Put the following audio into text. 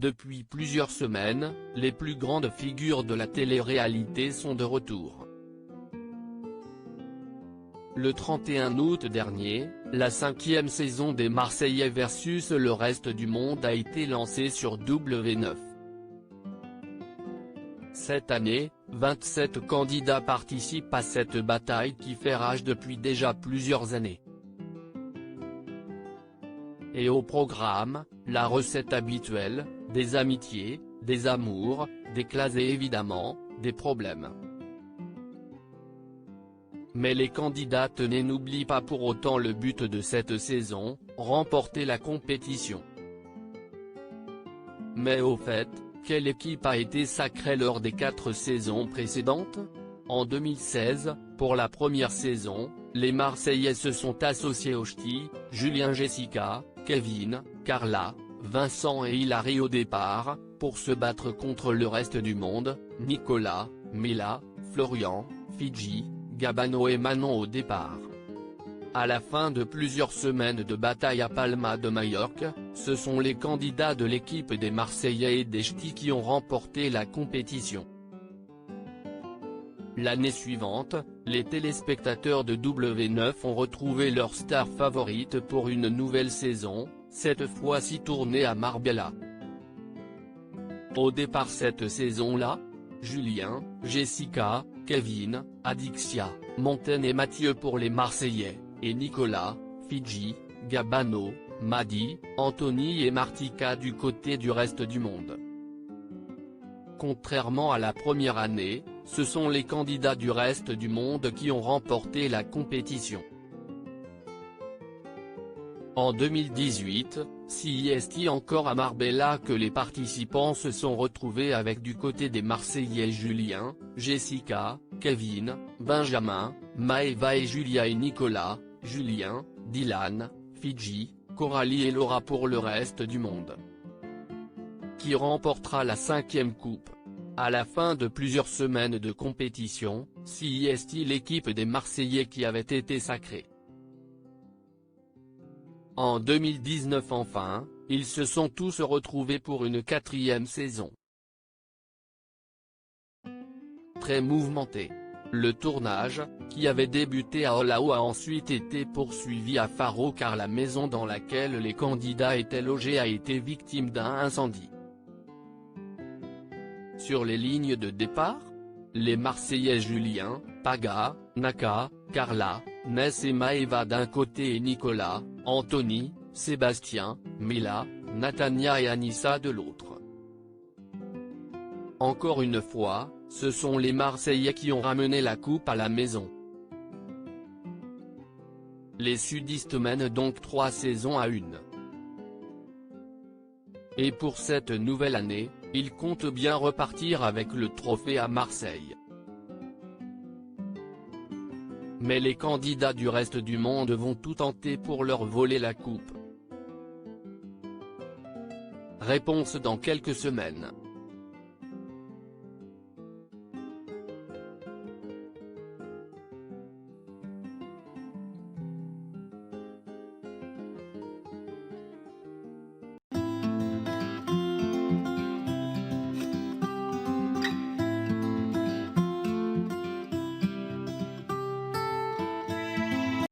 Depuis plusieurs semaines, les plus grandes figures de la télé-réalité sont de retour. Le 31 août dernier, la 5e saison des Marseillais versus le reste du monde a été lancée sur W9. Cette année, 27 candidats participent à cette bataille qui fait rage depuis déjà plusieurs années. Et au programme, la recette habituelle, des amitiés, des amours, des clashs et évidemment, des problèmes. Mais les candidates n'oublient pas pour autant le but de cette saison, remporter la compétition. Mais au fait, quelle équipe a été sacrée lors des 4 saisons précédentes? En 2016, pour la première saison, les Marseillais se sont associés aux ch'tis, Julien, Jessica, Kevin, Carla, Vincent et Hilary au départ, pour se battre contre le reste du monde, Nicolas, Mila, Florian, Fidji, Gabano et Manon au départ. À la fin de plusieurs semaines de bataille à Palma de Majorque, ce sont les candidats de l'équipe des Marseillais et des ch'tis qui ont remporté la compétition. L'année suivante, les téléspectateurs de W9 ont retrouvé leur star favorite pour une nouvelle saison, cette fois-ci tournée à Marbella. Au départ cette saison-là, Julien, Jessica, Kevin, Adixia, Montaigne et Mathieu pour les Marseillais, et Nicolas, Fidji, Gabano, Madi, Anthony et Martika du côté du reste du monde. Contrairement à la première année, ce sont les candidats du reste du monde qui ont remporté la compétition. En 2018, c'est encore à Marbella que les participants se sont retrouvés avec du côté des Marseillais Julien, Jessica, Kevin, Benjamin, Maëva et Julia et Nicolas, Julien, Dylan, Fidji, Coralie et Laura pour le reste du monde. Qui remportera la 5e coupe? À la fin de plusieurs semaines de compétition, c'est l'équipe des Marseillais qui avait été sacrée. En 2019 enfin, ils se sont tous retrouvés pour une 4e saison. Très mouvementé. Le tournage, qui avait débuté à Olao a ensuite été poursuivi à Faro car la maison dans laquelle les candidats étaient logés a été victime d'un incendie. Sur les lignes de départ, les Marseillais Julien, Paga, Naka, Carla, Ness et Maëva d'un côté et Nicolas, Anthony, Sébastien, Mila, Natania et Anissa de l'autre. Encore une fois, ce sont les Marseillais qui ont ramené la coupe à la maison. Les sudistes mènent donc 3 saisons à 1. Et pour cette nouvelle année, ils comptent bien repartir avec le trophée à Marseille. Mais les candidats du reste du monde vont tout tenter pour leur voler la coupe. Réponse dans quelques semaines.